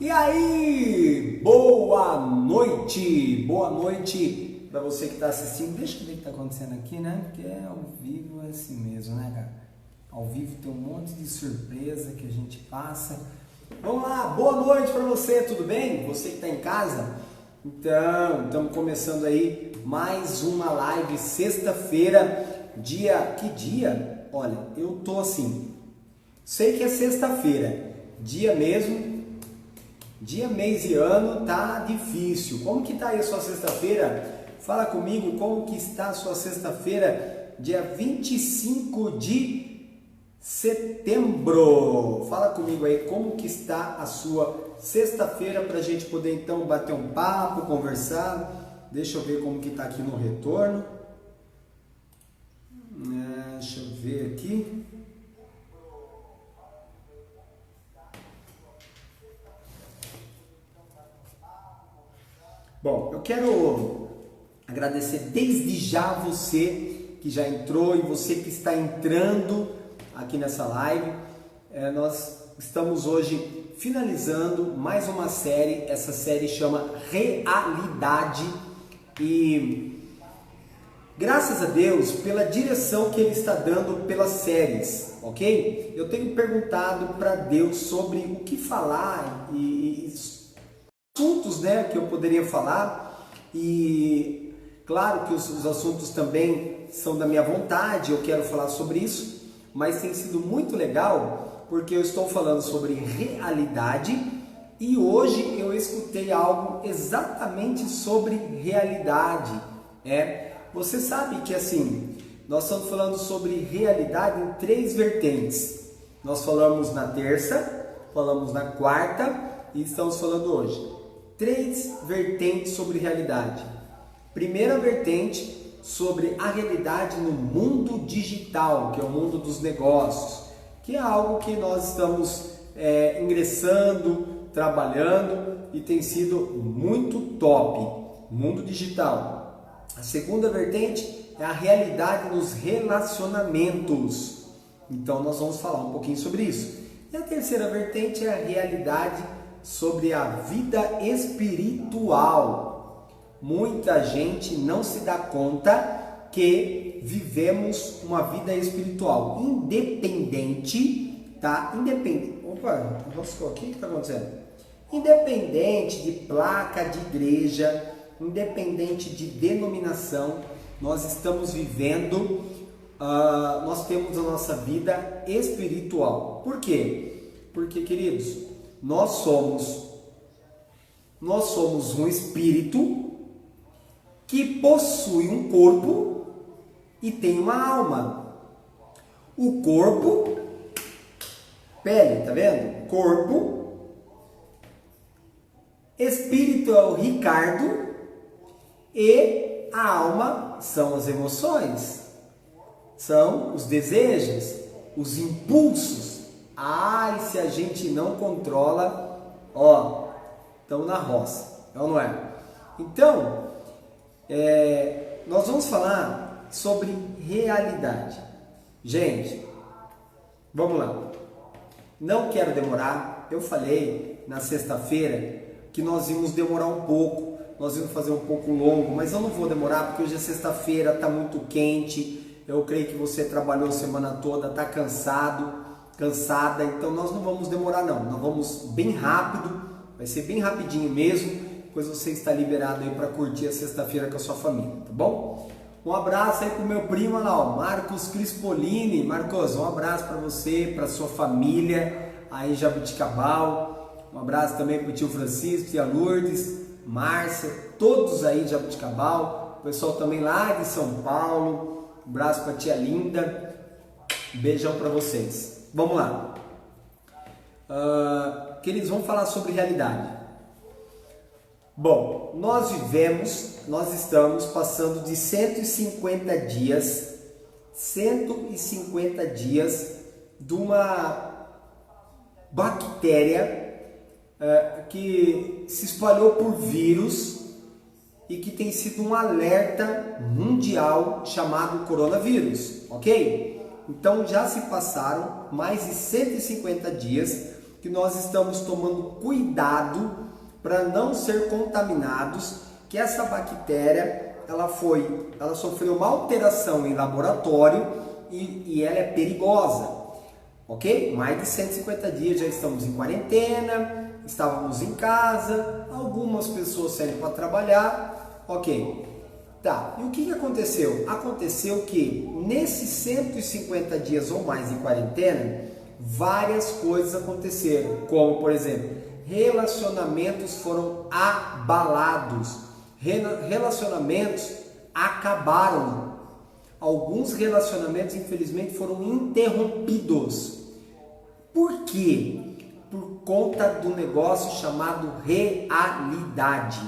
E aí, boa noite para você que está assistindo. Deixa eu ver o que está acontecendo aqui, né? Porque ao vivo é assim mesmo, né, cara? Ao vivo tem um monte de surpresa que a gente passa. Vamos lá, boa noite para você, tudo bem? Você que está em casa? Então, estamos começando aí mais uma live sexta-feira, que dia? Olha, eu tô assim, sei que é sexta-feira, dia mesmo. Dia, mês e ano tá difícil. Como que tá aí a sua sexta-feira? Fala comigo como que está a sua sexta-feira, dia 25 de setembro. Fala comigo aí como que está a sua sexta-feira para a gente poder então bater um papo, conversar. Deixa eu ver como que tá aqui no retorno. Deixa eu ver aqui. Bom, eu quero agradecer desde já você que já entrou e você que está entrando aqui nessa live. Nós estamos hoje finalizando mais uma série, essa série chama Realidade e graças a Deus pela direção que Ele está dando pelas séries, ok? Eu tenho perguntado para Deus sobre o que falar e assuntos, né, que eu poderia falar e claro que os assuntos também são da minha vontade, eu quero falar sobre isso, mas tem sido muito legal porque eu estou falando sobre realidade e hoje eu escutei algo exatamente sobre realidade. Você sabe que assim, nós estamos falando sobre realidade em 3 vertentes. Nós falamos na terça, falamos na quarta e estamos falando hoje. 3 vertentes sobre realidade. Primeira vertente sobre a realidade no mundo digital, que é o mundo dos negócios, que é algo que nós estamos ingressando, trabalhando e tem sido muito top. Mundo digital. A segunda vertente é a realidade nos relacionamentos. Então nós vamos falar um pouquinho sobre isso. E a terceira vertente é a realidade sobre a vida espiritual. Muita gente não se dá conta que vivemos uma vida espiritual independente, tá? Opa, roscou aqui, o que está acontecendo? Independente de placa de igreja, independente de denominação, nós estamos vivendo, nós temos a nossa vida espiritual. Por quê? Porque, queridos, nós somos um espírito que possui um corpo e tem uma alma. O corpo, pele, tá vendo? Corpo, espírito é o Ricardo e a alma são as emoções, são os desejos, os impulsos. E se a gente não controla, estamos na roça, é ou não é? Então, nós vamos falar sobre realidade. Gente, vamos lá. Não quero demorar. Eu falei na sexta-feira que nós íamos demorar um pouco, nós íamos fazer um pouco longo, mas eu não vou demorar porque hoje é sexta-feira, está muito quente. Eu creio que você trabalhou a semana toda, está cansada, então nós não vamos demorar não, nós vamos bem rápido, vai ser bem rapidinho mesmo, depois você está liberado aí para curtir a sexta-feira com a sua família, tá bom? Um abraço aí pro meu primo lá, Marcos Crispolini. Marcos, um abraço para você, para sua família aí em Jabuticabal, um abraço também pro tio Francisco, tia Lourdes, Márcia, todos aí de Jabuticabal, o pessoal também lá de São Paulo, um abraço para tia Linda, um beijão para vocês. Vamos lá, queridos, vamos falar sobre realidade. Bom, nós estamos passando de 150 dias de uma bactéria que se espalhou por vírus e que tem sido um alerta mundial chamado coronavírus, ok? Então já se passaram mais de 150 dias que nós estamos tomando cuidado para não ser contaminados, que essa bactéria ela sofreu uma alteração em laboratório e ela é perigosa, ok? Mais de 150 dias já estamos em quarentena, estávamos em casa, algumas pessoas saíram para trabalhar, ok? Tá, e o que aconteceu? Aconteceu que nesses 150 dias ou mais de quarentena, várias coisas aconteceram, como por exemplo, relacionamentos foram abalados, relacionamentos acabaram, alguns relacionamentos infelizmente foram interrompidos. Por quê? Por conta do negócio chamado realidade.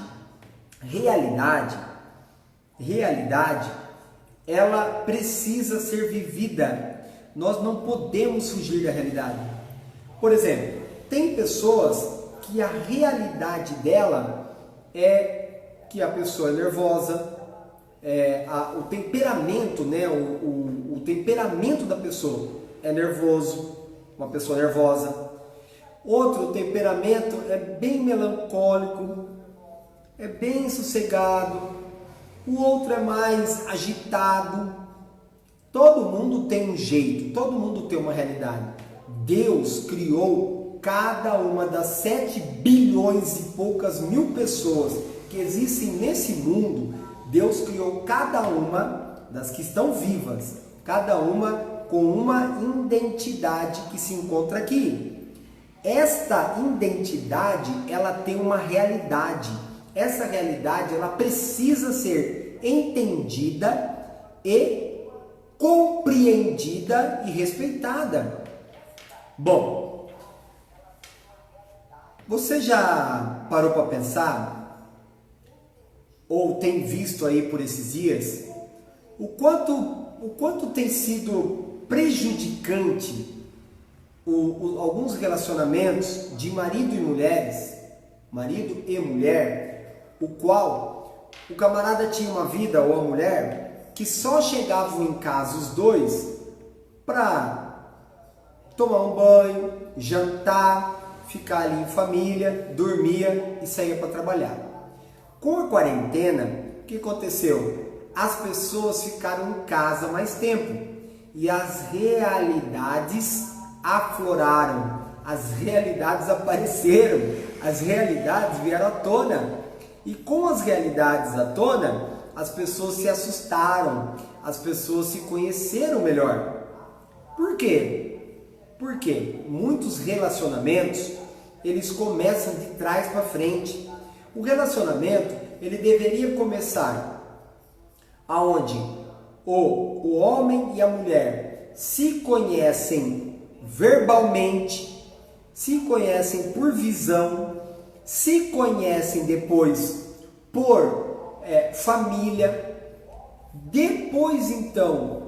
Realidade, ela precisa ser vivida. Nós não podemos fugir da realidade. Por exemplo, tem pessoas que a realidade dela é que a pessoa é nervosa, o temperamento, né, o temperamento da pessoa é nervoso, uma pessoa nervosa. Outro temperamento é bem melancólico, é bem sossegado. O outro é mais agitado. Todo mundo tem um jeito, todo mundo tem uma realidade. Deus criou cada uma das 7 bilhões e poucas mil pessoas que existem nesse mundo. Deus criou cada uma das que estão vivas, cada uma com uma identidade que se encontra aqui. Esta identidade, ela tem uma realidade. Essa realidade, ela precisa ser entendida e compreendida e respeitada. Bom, você já parou para pensar, ou tem visto aí por esses dias, o quanto tem sido prejudicante alguns relacionamentos de marido e mulher, o qual o camarada tinha uma vida, ou a mulher, que só chegavam em casa os dois para tomar um banho, jantar, ficar ali em família, dormia e saía para trabalhar. Com a quarentena, o que aconteceu? As pessoas ficaram em casa mais tempo e as realidades afloraram, as realidades apareceram, as realidades vieram à tona. E com as realidades à tona, as pessoas se assustaram, as pessoas se conheceram melhor. Por quê? Porque muitos relacionamentos, eles começam de trás para frente. O relacionamento, ele deveria começar aonde o homem e a mulher se conhecem verbalmente, se conhecem por visão, se conhecem depois por família, depois então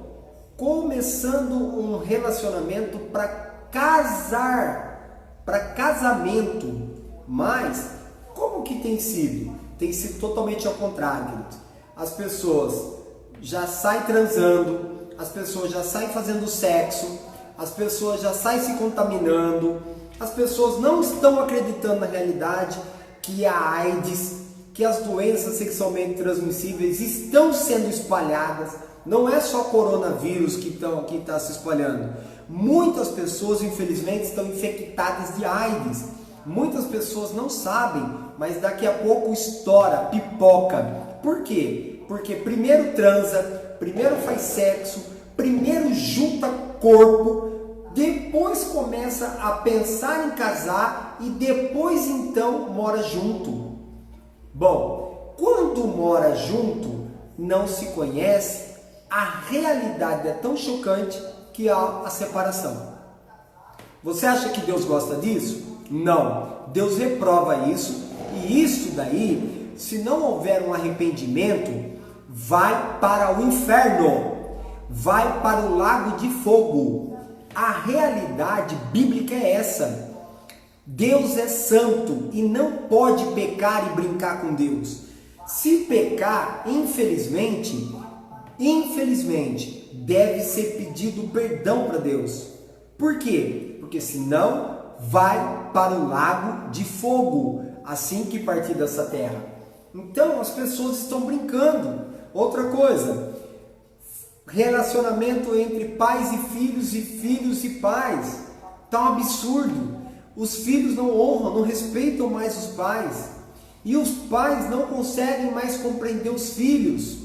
começando um relacionamento para casar, para casamento. Mas como que tem sido? Tem sido totalmente ao contrário, queridos. As pessoas já saem transando, as pessoas já saem fazendo sexo, as pessoas já saem se contaminando, as pessoas não estão acreditando na realidade que a AIDS, que as doenças sexualmente transmissíveis estão sendo espalhadas. Não é só coronavírus que está se espalhando. Muitas pessoas, infelizmente, estão infectadas de AIDS. Muitas pessoas não sabem, mas daqui a pouco estoura, pipoca. Por quê? Porque primeiro transa, primeiro faz sexo, primeiro junta corpo, depois começa a pensar em casar e depois então mora junto. Bom, quando mora junto, não se conhece, a realidade é tão chocante que há a separação. Você acha que Deus gosta disso? Não. Deus reprova isso, e isso daí, se não houver um arrependimento, vai para o inferno, vai para o lago de fogo. A realidade bíblica é essa. Deus é santo e não pode pecar e brincar com Deus. Se pecar, infelizmente, deve ser pedido perdão para Deus. Por quê? Porque senão vai para o lago de fogo, assim que partir dessa terra. Então as pessoas estão brincando. Outra coisa, relacionamento entre pais e filhos e pais. Tá um absurdo. Os filhos não honram, não respeitam mais os pais. E os pais não conseguem mais compreender os filhos.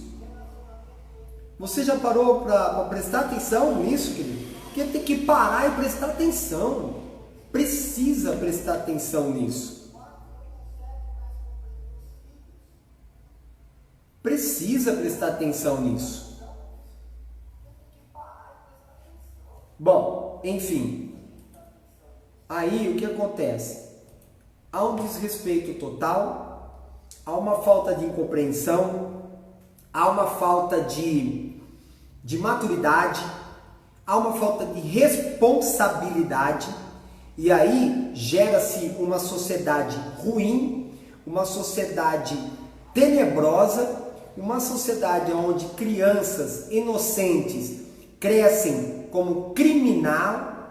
Você já parou para prestar atenção nisso, querido? Porque tem que parar e prestar atenção. Precisa prestar atenção nisso. Precisa prestar atenção nisso. Bom, enfim. Aí o que acontece? Há um desrespeito total, há uma falta de incompreensão, há uma falta de maturidade, há uma falta de responsabilidade, e aí gera-se uma sociedade ruim, uma sociedade tenebrosa, uma sociedade onde crianças inocentes crescem como criminosos,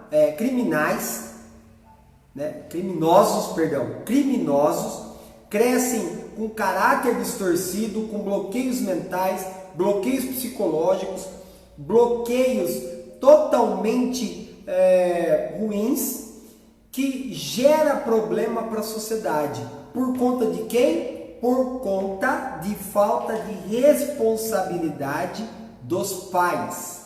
crescem com caráter distorcido, com bloqueios mentais, bloqueios psicológicos, bloqueios totalmente ruins, que gera problema para a sociedade. Por conta de quem? Por conta de falta de responsabilidade dos pais.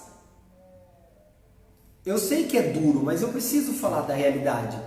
Eu sei que é duro, mas eu preciso falar da realidade.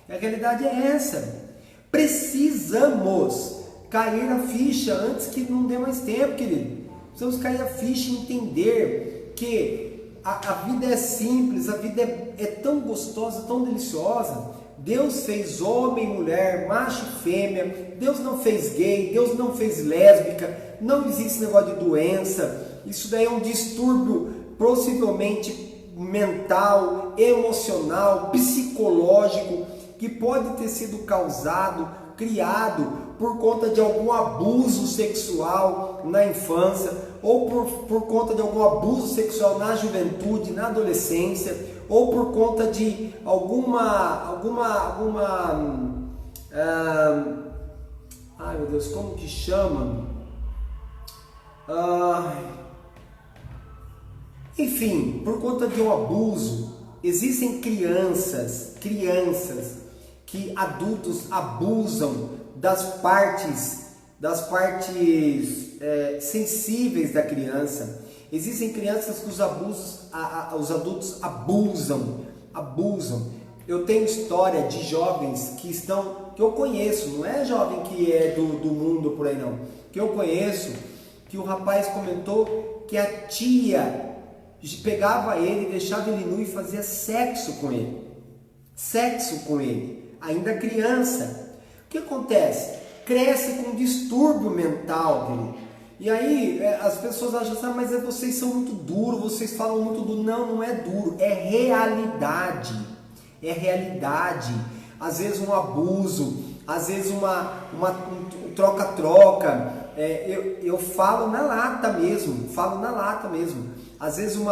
A realidade é essa. Precisamos cair a ficha antes que não dê mais tempo, querido. Precisamos cair a ficha e entender que a vida é simples, a vida é tão gostosa, tão deliciosa. Deus fez homem e mulher, macho e fêmea. Deus não fez gay, Deus não fez lésbica. Não existe negócio de doença. Isso daí é um distúrbio possivelmente mental, emocional, psicológico, que pode ter sido causado, criado por conta de algum abuso sexual na infância, ou por conta de algum abuso sexual na juventude, na adolescência, ou por conta de ai meu Deus, como que chama? Enfim, por conta de um abuso. Existem crianças que adultos abusam das partes sensíveis da criança. Existem crianças que os adultos abusam. Eu tenho história de jovens que eu conheço, não é jovem que é do mundo por aí não, que eu conheço, que o rapaz comentou que a tia pegava ele, deixava ele nu e fazia sexo com ele, ainda criança. O que acontece? Cresce com um distúrbio mental, querido. E aí as pessoas acham assim, mas vocês são muito duros, vocês falam muito duro. Não é duro, é realidade. Às vezes um abuso, às vezes um troca-troca. Eu falo na lata mesmo. Às vezes um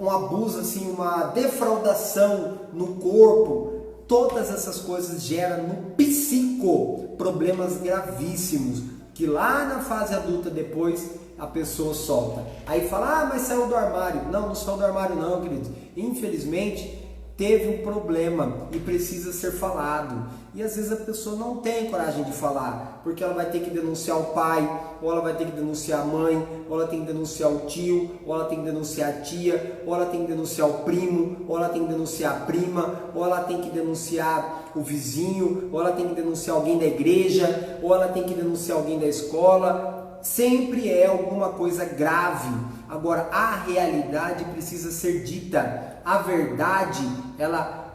abuso, assim, uma defraudação no corpo. Todas essas coisas geram no psico problemas gravíssimos, que lá na fase adulta depois a pessoa solta. Aí fala, mas saiu do armário. Não saiu do armário não, queridos. Infelizmente teve um problema e precisa ser falado. E às vezes a pessoa não tem coragem de falar, porque ela vai ter que denunciar o pai, ou ela vai ter que denunciar a mãe, ou ela tem que denunciar o tio, ou ela tem que denunciar a tia, ou ela tem que denunciar o primo, ou ela tem que denunciar a prima, ou ela tem que denunciar o vizinho, ou ela tem que denunciar alguém da igreja, ou ela tem que denunciar alguém da escola. Sempre é alguma coisa grave. Agora, a realidade precisa ser dita. A verdade, ela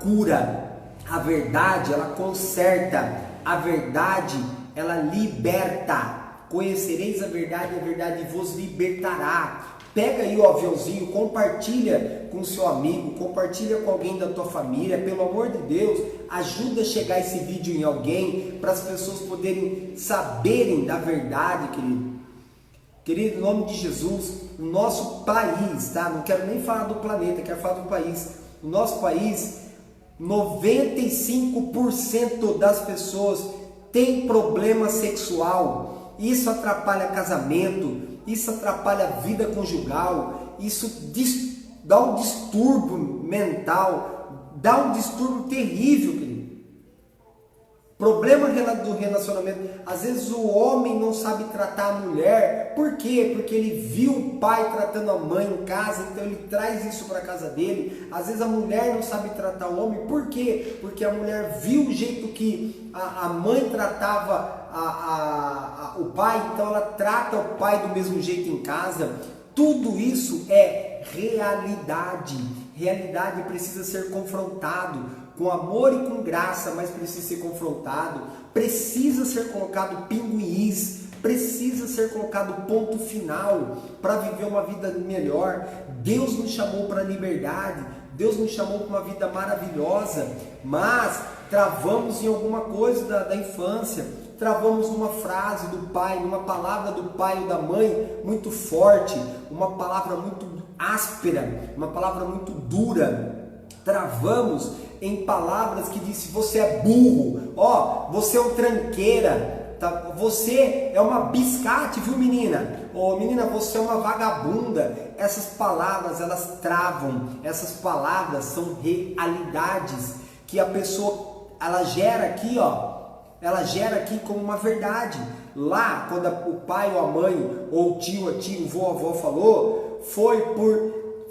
cura. A verdade, ela conserta. A verdade, ela liberta. Conhecereis a verdade vos libertará. Pega aí o aviãozinho, compartilha com seu amigo, compartilha com alguém da tua família, pelo amor de Deus, ajuda a chegar esse vídeo em alguém, para as pessoas poderem saberem da verdade, querido. Querido, em nome de Jesus, o nosso país, tá? Não quero nem falar do planeta, quero falar do país. O nosso país 95% das pessoas têm problema sexual. Isso atrapalha casamento, isso atrapalha a vida conjugal, isso dá um distúrbio mental, dá um distúrbio terrível, querido. Problema do relacionamento. Às vezes o homem não sabe tratar a mulher. Por quê? Porque ele viu o pai tratando a mãe em casa, então ele traz isso para a casa dele. Às vezes a mulher não sabe tratar o homem. Por quê? Porque a mulher viu o jeito que a mãe tratava o pai, então ela trata o pai do mesmo jeito em casa. Tudo isso é realidade. Realidade precisa ser confrontado com amor e com graça, mas precisa ser confrontado, precisa ser colocado pingo em is, precisa ser colocado ponto final para viver uma vida melhor. Deus nos chamou para a liberdade, Deus nos chamou para uma vida maravilhosa, mas travamos em alguma coisa da infância, travamos numa frase do pai, numa palavra do pai ou da mãe muito forte, uma palavra muito áspera, uma palavra muito dura. Travamos em palavras que disse: você é burro, ó, você é um tranqueira, tá? Você é uma biscate, viu, menina? Ô, menina, você é uma vagabunda. Essas palavras, elas travam. Essas palavras são realidades que a pessoa, ela gera aqui, ó, ela gera aqui como uma verdade. Lá, quando o pai ou a mãe, ou o tio, a tia, o vô, a avó falou,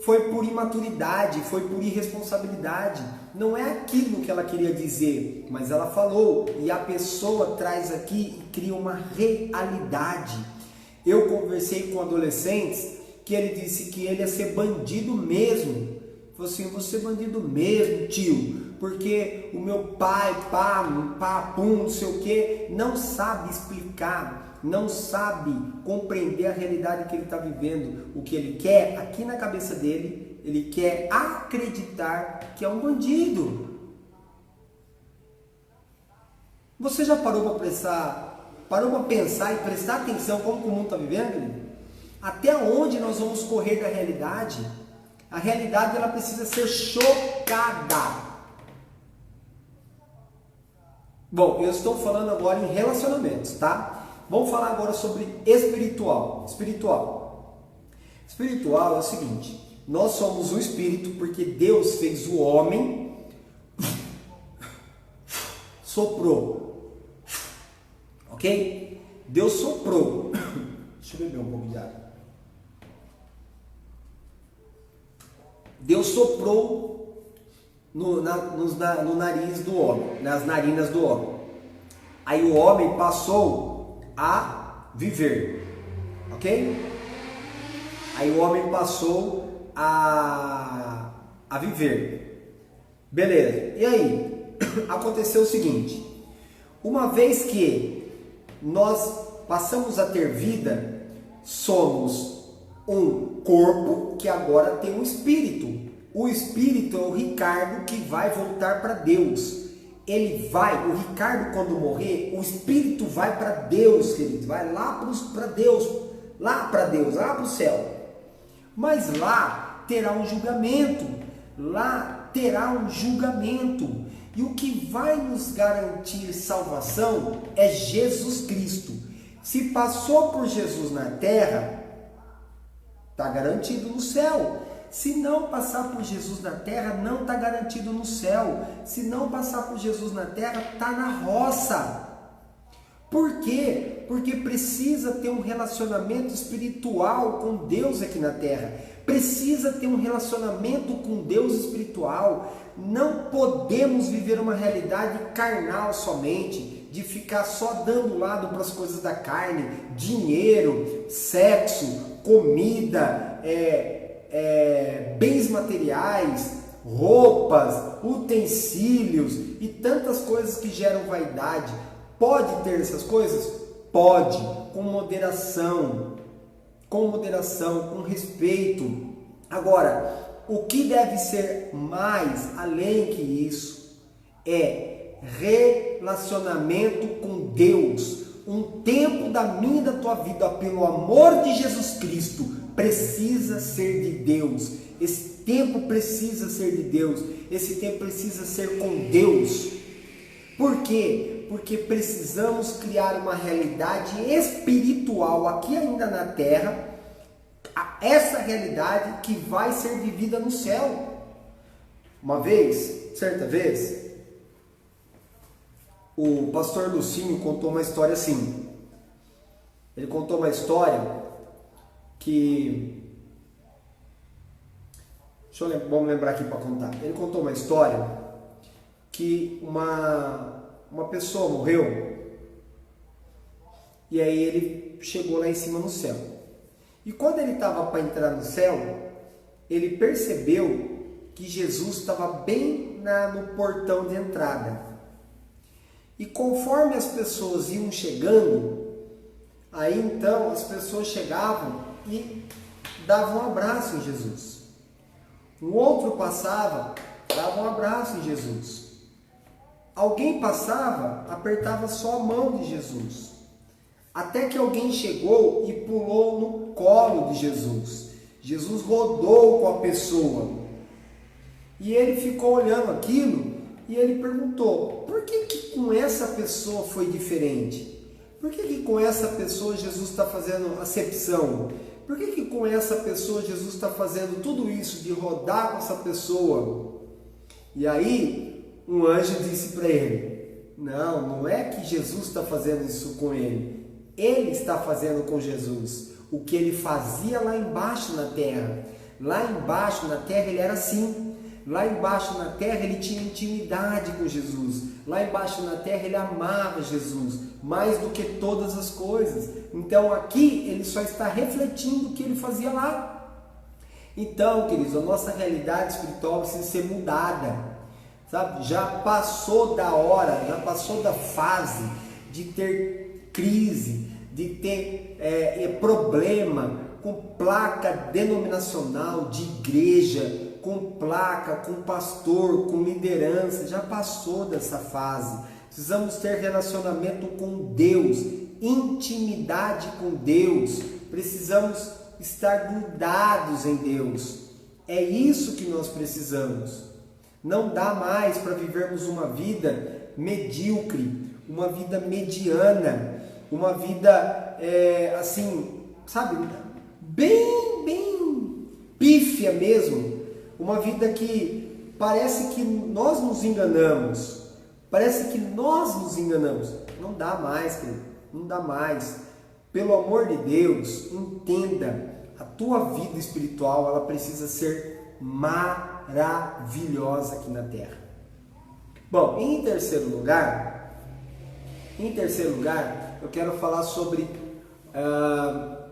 foi por imaturidade, foi por irresponsabilidade. Não é aquilo que ela queria dizer, mas ela falou, e a pessoa traz aqui e cria uma realidade. Eu conversei com adolescentes que ele disse que ele ia ser bandido mesmo. Falou assim: vou ser bandido mesmo, tio, porque o meu pai, pum, não sei o que, não sabe explicar, não sabe compreender a realidade que ele está vivendo. O que ele quer, aqui na cabeça dele, ele quer acreditar que é um bandido. Você já parou para pensar e prestar atenção como o mundo está vivendo? Até onde nós vamos correr da realidade? A realidade, ela precisa ser chocada. Bom, eu estou falando agora em relacionamentos, tá? Vamos falar agora sobre espiritual. Espiritual é o seguinte: nós somos um espírito porque Deus fez o homem, soprou, ok? Deus soprou. Deixa eu beber um pouco de água. Deus soprou no nariz do homem, nas narinas do homem. Aí o homem passou a viver, ok? Aí o homem passou a viver. Beleza. E aí? Aconteceu o seguinte: uma vez que nós passamos a ter vida, somos um corpo que agora tem um espírito. O espírito é o Ricardo que vai voltar para Deus. O Ricardo, quando morrer, o espírito vai para Deus, querido. Vai lá para Deus, lá para o céu. Mas lá terá um julgamento. E o que vai nos garantir salvação é Jesus Cristo. Se passou por Jesus na terra, está garantido no céu. Se não passar por Jesus na terra, não está garantido no céu. Se não passar por Jesus na terra, está na roça. Por quê? Porque precisa ter um relacionamento espiritual com Deus aqui na terra. Precisa ter um relacionamento com Deus espiritual. Não podemos viver uma realidade carnal somente, de ficar só dando lado para as coisas da carne, dinheiro, sexo, comida, bens materiais, roupas, utensílios e tantas coisas que geram vaidade. Pode ter essas coisas? Pode, com moderação, com respeito. Agora, o que deve ser mais além que isso é relacionamento com Deus. Um tempo da minha e da tua vida, pelo amor de Jesus Cristo, precisa ser de Deus. Esse tempo precisa ser de Deus. Esse tempo precisa ser com Deus. Por quê? Porque precisamos criar uma realidade espiritual aqui ainda na terra, essa realidade que vai ser vivida no céu. Certa vez, o pastor Lucinho contou uma história assim. Ele contou uma história que... Vamos lembrar aqui para contar. Ele contou uma história que uma pessoa morreu e aí ele chegou lá em cima no céu. E quando ele estava para entrar no céu, ele percebeu que Jesus estava bem no portão de entrada. E conforme as pessoas iam chegando, aí então as pessoas chegavam e davam um abraço em Jesus. Um outro passava, dava um abraço em Jesus. Alguém passava, apertava só a mão de Jesus. Até que alguém chegou e pulou no colo de Jesus. Jesus rodou com a pessoa. E ele ficou olhando aquilo e ele perguntou: por que com essa pessoa foi diferente? Por que com essa pessoa Jesus está fazendo acepção? Por que com essa pessoa Jesus está fazendo tudo isso de rodar com essa pessoa? E aí um anjo disse para ele: não é que Jesus está fazendo isso com ele. Ele está fazendo com Jesus o que ele fazia lá embaixo na terra. Lá embaixo na terra ele era assim. Lá embaixo na terra ele tinha intimidade com Jesus. Lá embaixo na terra ele amava Jesus mais do que todas as coisas. Então aqui ele só está refletindo o que ele fazia lá. Então, queridos, a nossa realidade espiritual precisa ser mudada. Sabe? Já passou da hora, já passou da fase de ter crise, de ter problema com placa denominacional de igreja, com placa, com pastor, com liderança. Já passou dessa fase. Precisamos ter relacionamento com Deus, intimidade com Deus. Precisamos estar grudados em Deus. É isso que nós precisamos. Não dá mais para vivermos uma vida medíocre, uma vida mediana, uma vida assim, sabe, bem pífia mesmo. Uma vida que parece que nós nos enganamos. Parece que nós nos enganamos. Não dá mais, querido. Não dá mais. Pelo amor de Deus, entenda. A tua vida espiritual, ela precisa ser maravilhosa aqui na Terra. Bom, em terceiro lugar, eu quero falar sobre a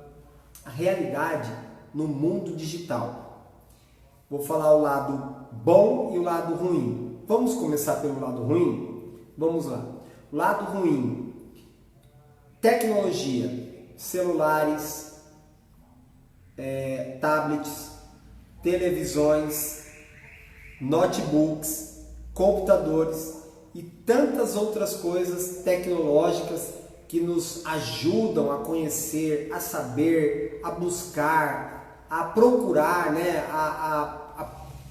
realidade no mundo digital. Vou falar o lado bom e o lado ruim. Vamos começar pelo lado ruim? Vamos lá. Lado ruim: tecnologia, celulares, tablets, televisões, notebooks, computadores e tantas outras coisas tecnológicas que nos ajudam a conhecer, a saber, a buscar, a procurar, né? a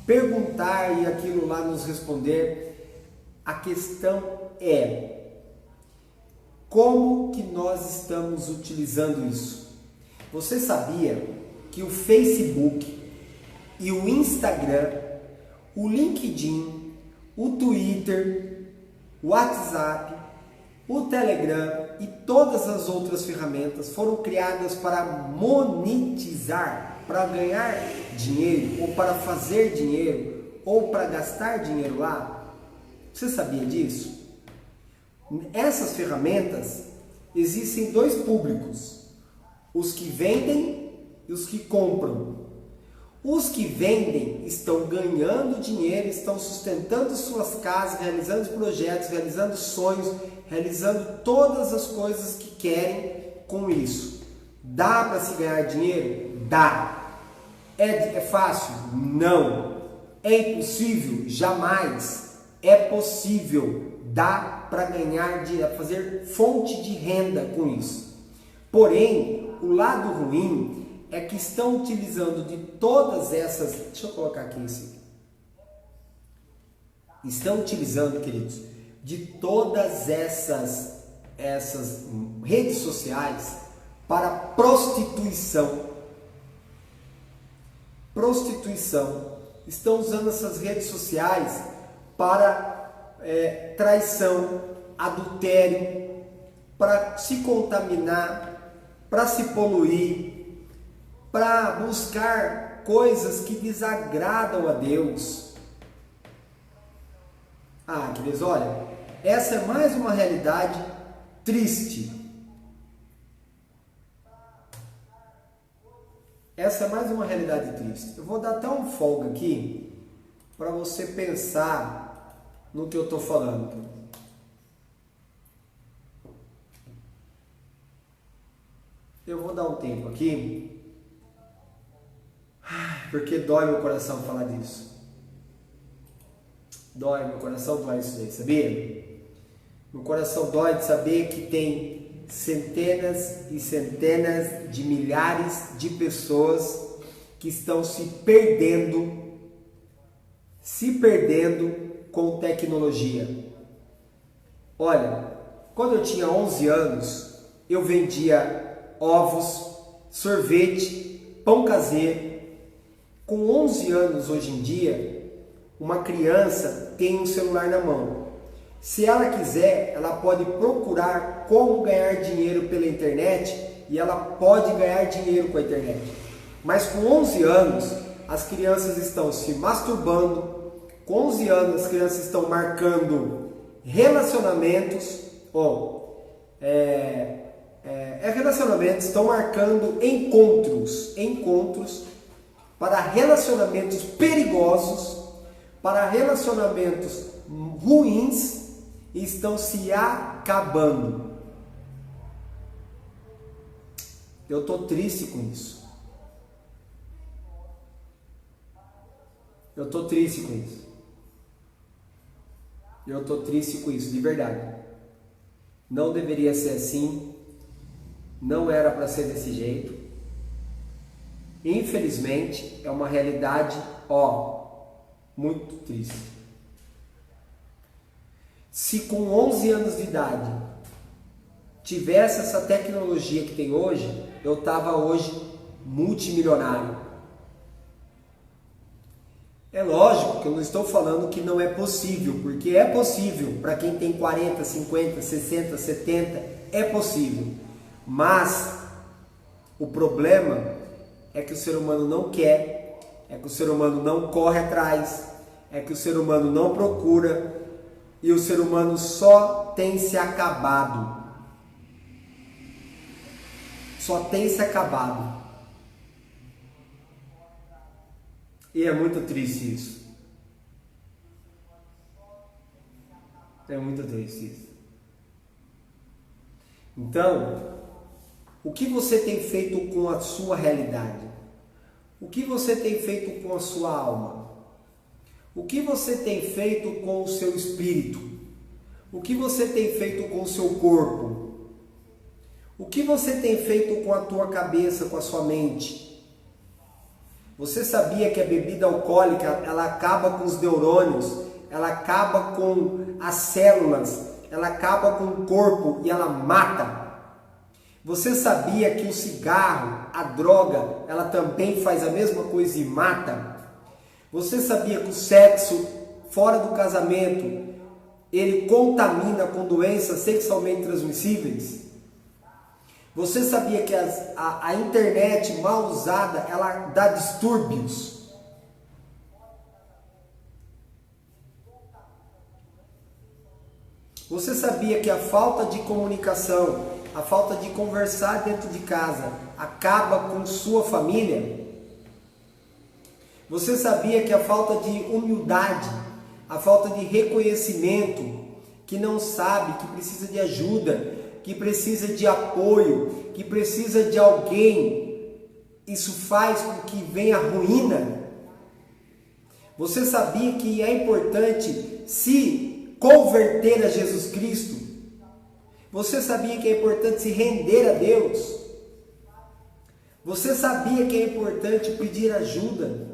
perguntar e aquilo lá nos responder. A questão é: como que nós estamos utilizando isso? Você sabia que o Facebook e o Instagram, o LinkedIn, o Twitter, o WhatsApp, o Telegram e todas as outras ferramentas foram criadas para monetizar, para ganhar dinheiro, ou para fazer dinheiro, ou para gastar dinheiro lá? Você sabia disso? Essas ferramentas, existem dois públicos: os que vendem e os que compram. Os que vendem estão ganhando dinheiro, estão sustentando suas casas, realizando projetos, realizando sonhos, realizando todas as coisas que querem com isso. Dá para se ganhar dinheiro? Dá. É fácil? Não. É impossível? Jamais. É possível. Dá para ganhar dinheiro, fazer fonte de renda com isso. Porém, o lado ruim é que estão utilizando de todas essas... Deixa eu colocar aqui esse. Estão utilizando, queridos, de todas essas redes sociais para prostituição. Prostituição. Estão usando essas redes sociais para traição, adultério, para se contaminar, para se poluir, para buscar coisas que desagradam a Deus. Ah, queridos, olha, essa é mais uma realidade triste. Essa é mais uma realidade triste. Eu vou dar até um folga aqui para você pensar no que eu estou falando. Eu vou dar um tempo aqui, porque dói meu coração falar disso. Dói, meu coração dói isso aí, sabia? Meu coração dói de saber que tem centenas e centenas de milhares de pessoas que estão se perdendo com tecnologia. Olha, quando eu tinha 11 anos, eu vendia ovos, sorvete, pão caseiro. Com 11 anos hoje em dia, uma criança tem um celular na mão. Se ela quiser, ela pode procurar como ganhar dinheiro pela internet e ela pode ganhar dinheiro com a internet. Mas com 11 anos, as crianças estão se masturbando. Com 11 anos, as crianças estão marcando relacionamentos. Relacionamentos, estão marcando encontros para relacionamentos perigosos, para relacionamentos ruins, e estão se acabando. Eu estou triste com isso. Eu estou triste com isso. Eu estou triste com isso, de verdade. Não deveria ser assim. Não era para ser desse jeito. Infelizmente, é uma realidade, muito triste. Se com 11 anos de idade tivesse essa tecnologia que tem hoje, eu estava hoje multimilionário. É lógico que eu não estou falando que não é possível, porque é possível para quem tem 40, 50, 60, 70, é possível. Mas o problema é que o ser humano não quer, é que o ser humano não corre atrás, é que o ser humano não procura, e o ser humano só tem se acabado. Só tem se acabado. E é muito triste isso. É muito triste isso. Então, o que você tem feito com a sua realidade? O que você tem feito com a sua alma? O que você tem feito com o seu espírito? O que você tem feito com o seu corpo? O que você tem feito com a tua cabeça, com a sua mente? Você sabia que a bebida alcoólica, ela acaba com os neurônios, ela acaba com as células, ela acaba com o corpo e ela mata? Você sabia que o cigarro, a droga, ela também faz a mesma coisa e mata? Você sabia que o sexo fora do casamento, ele contamina com doenças sexualmente transmissíveis? Você sabia que a internet mal usada, ela dá distúrbios? Você sabia que a falta de comunicação, a falta de conversar dentro de casa, acaba com sua família? Você sabia que a falta de humildade, a falta de reconhecimento, que não sabe, que precisa de ajuda, que precisa de apoio, que precisa de alguém, isso faz com que venha a ruína? Você sabia que é importante se converter a Jesus Cristo? Você sabia que é importante se render a Deus? Você sabia que é importante pedir ajuda?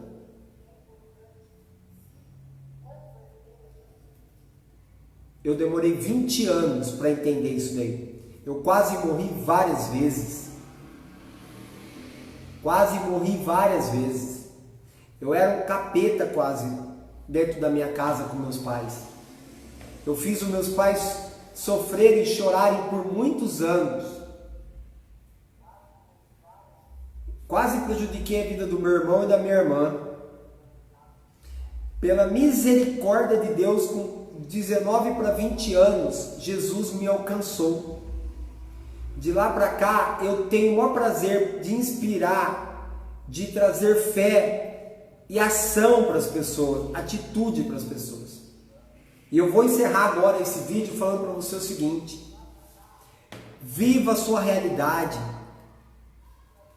Eu demorei 20 anos para entender isso daí. Eu quase morri várias vezes. Quase morri várias vezes. Eu era um capeta quase dentro da minha casa com meus pais. Eu fiz os meus pais sofrerem e chorarem por muitos anos. Quase prejudiquei a vida do meu irmão e da minha irmã. Pela misericórdia de Deus, com 19 para 20 anos, Jesus me alcançou. De lá para cá, eu tenho o maior prazer de inspirar, de trazer fé e ação para as pessoas, atitude para as pessoas. E eu vou encerrar agora esse vídeo falando para você o seguinte: viva a sua realidade.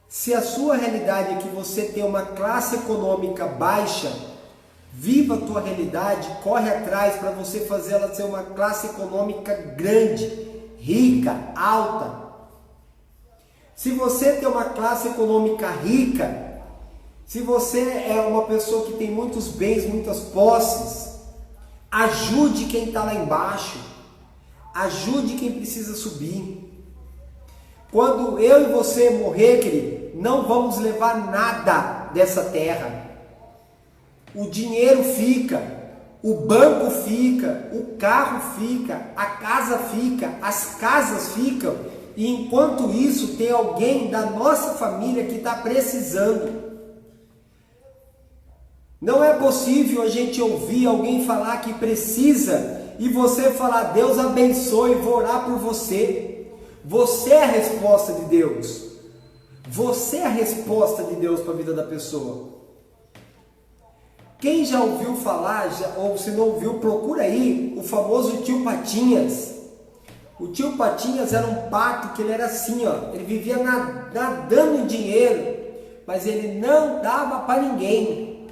Se a sua realidade é que você tem uma classe econômica baixa, viva a tua realidade, corre atrás para você fazer ela ser uma classe econômica grande, rica, alta. Se você tem uma classe econômica rica, se você é uma pessoa que tem muitos bens, muitas posses, ajude quem está lá embaixo, ajude quem precisa subir. Quando eu e você morrer, querido, não vamos levar nada dessa terra. O dinheiro fica, o banco fica, o carro fica, a casa fica, as casas ficam, e enquanto isso tem alguém da nossa família que está precisando. Não é possível a gente ouvir alguém falar que precisa e você falar: Deus abençoe, vou orar por você. Você é a resposta de Deus. Você é a resposta de Deus para a vida da pessoa. Quem já ouviu falar, ou se não ouviu, procura aí o famoso tio Patinhas. O tio Patinhas era um pato que ele era assim, ó, ele vivia nadando em dinheiro, mas ele não dava para ninguém.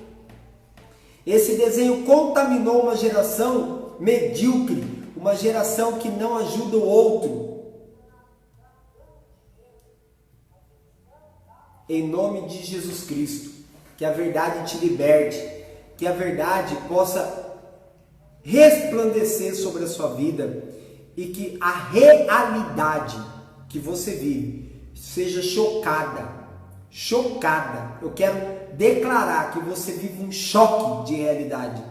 Esse desenho contaminou uma geração medíocre, uma geração que não ajuda o outro. Em nome de Jesus Cristo, que a verdade te liberte, que a verdade possa resplandecer sobre a sua vida e que a realidade que você vive seja chocada. Eu quero declarar que você vive um choque de realidade.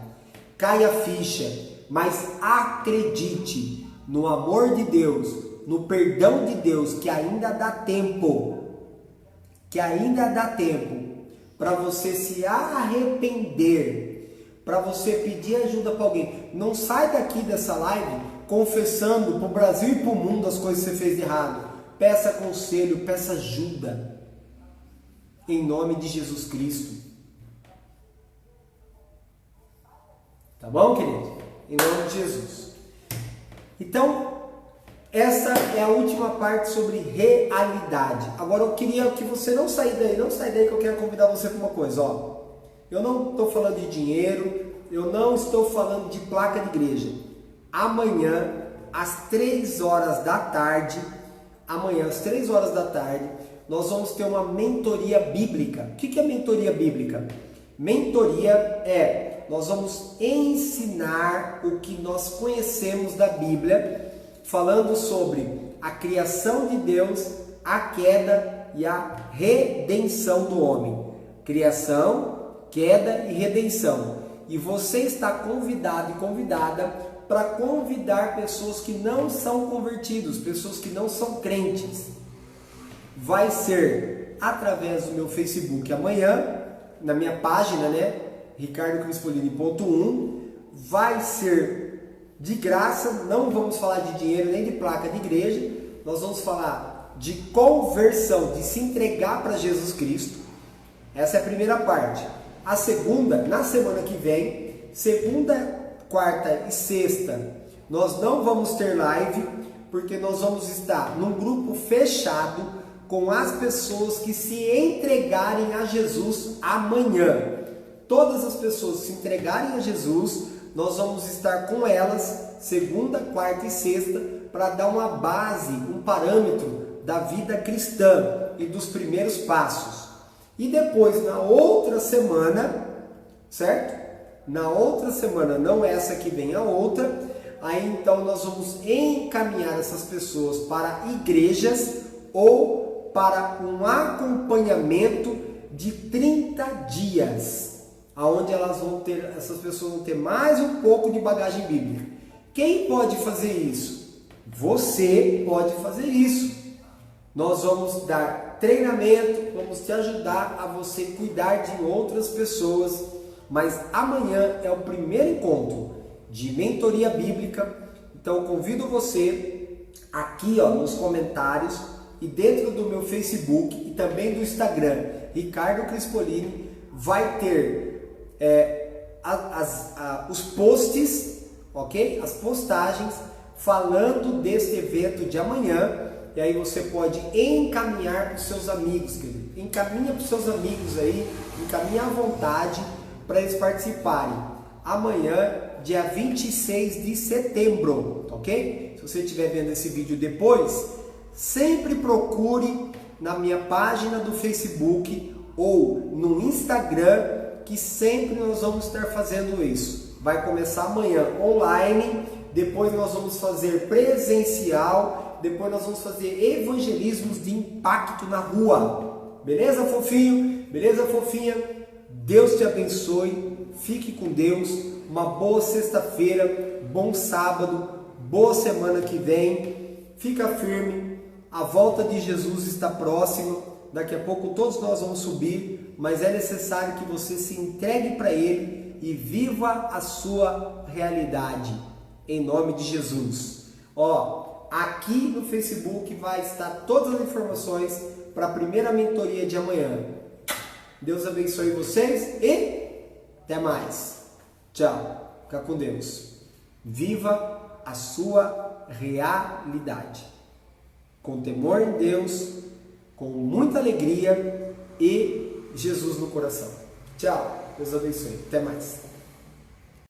Caia a ficha, mas acredite no amor de Deus, no perdão de Deus, que ainda dá tempo. Para você se arrepender, para você pedir ajuda para alguém. Não sai daqui dessa live confessando para o Brasil e para o mundo as coisas que você fez de errado. Peça conselho, peça ajuda. Em nome de Jesus Cristo. Tá bom, querido? Em nome de Jesus. Então, essa é a última parte sobre realidade. Agora eu queria que você não saia daí que eu quero convidar você para uma coisa, ó. Eu não estou falando de dinheiro, eu não estou falando de placa de igreja. Amanhã, às 3 horas da tarde, nós vamos ter uma mentoria bíblica. O que é mentoria bíblica? Mentoria é, nós vamos ensinar o que nós conhecemos da Bíblia, falando sobre a criação de Deus, a queda e a redenção do homem. Criação, queda e redenção. E você está convidado e convidada para convidar pessoas que não são convertidos, pessoas que não são crentes. Vai ser através do meu Facebook amanhã, na minha página, né? ricardocrispolini.1. Vai ser de graça, não vamos falar de dinheiro nem de placa de igreja, nós vamos falar de conversão, de se entregar para Jesus Cristo. Essa é a primeira parte. A segunda, na semana que vem, segunda, quarta e sexta, nós não vamos ter live, porque nós vamos estar num grupo fechado com as pessoas que se entregarem a Jesus amanhã. Todas as pessoas que se entregarem a Jesus, nós vamos estar com elas segunda, quarta e sexta para dar uma base, um parâmetro da vida cristã e dos primeiros passos. E depois, na outra semana, certo? Na outra semana, não essa que vem, a outra, aí então nós vamos encaminhar essas pessoas para igrejas ou para um acompanhamento de 30 dias, aonde essas pessoas vão ter mais um pouco de bagagem bíblica. Quem pode fazer isso? Você pode fazer isso. Nós vamos dar treinamento, vamos te ajudar a você cuidar de outras pessoas, mas amanhã é o primeiro encontro de mentoria bíblica. Então eu convido você aqui nos comentários e dentro do meu Facebook e também do Instagram, Ricardo Crispolini, vai ter os posts, ok? As postagens falando deste evento de amanhã. E aí você pode encaminhar para os seus amigos, querido. Encaminha para os seus amigos aí, encaminha à vontade para eles participarem. Amanhã, dia 26 de setembro, ok? Se você estiver vendo esse vídeo depois, sempre procure na minha página do Facebook ou no Instagram, que sempre nós vamos estar fazendo isso. Vai começar amanhã online, depois nós vamos fazer presencial, depois nós vamos fazer evangelismos de impacto na rua. Beleza, fofinho? Beleza, fofinha? Deus te abençoe. Fique com Deus. Uma boa sexta-feira, bom sábado, boa semana que vem. Fica firme. A volta de Jesus está próxima. Daqui a pouco todos nós vamos subir, mas é necessário que você se entregue para Ele e viva a sua realidade. Em nome de Jesus. Aqui no Facebook vai estar todas as informações para a primeira mentoria de amanhã. Deus abençoe vocês e até mais. Tchau. Fica com Deus. Viva a sua realidade. Com temor em Deus, com muita alegria e Jesus no coração. Tchau. Deus abençoe. Até mais.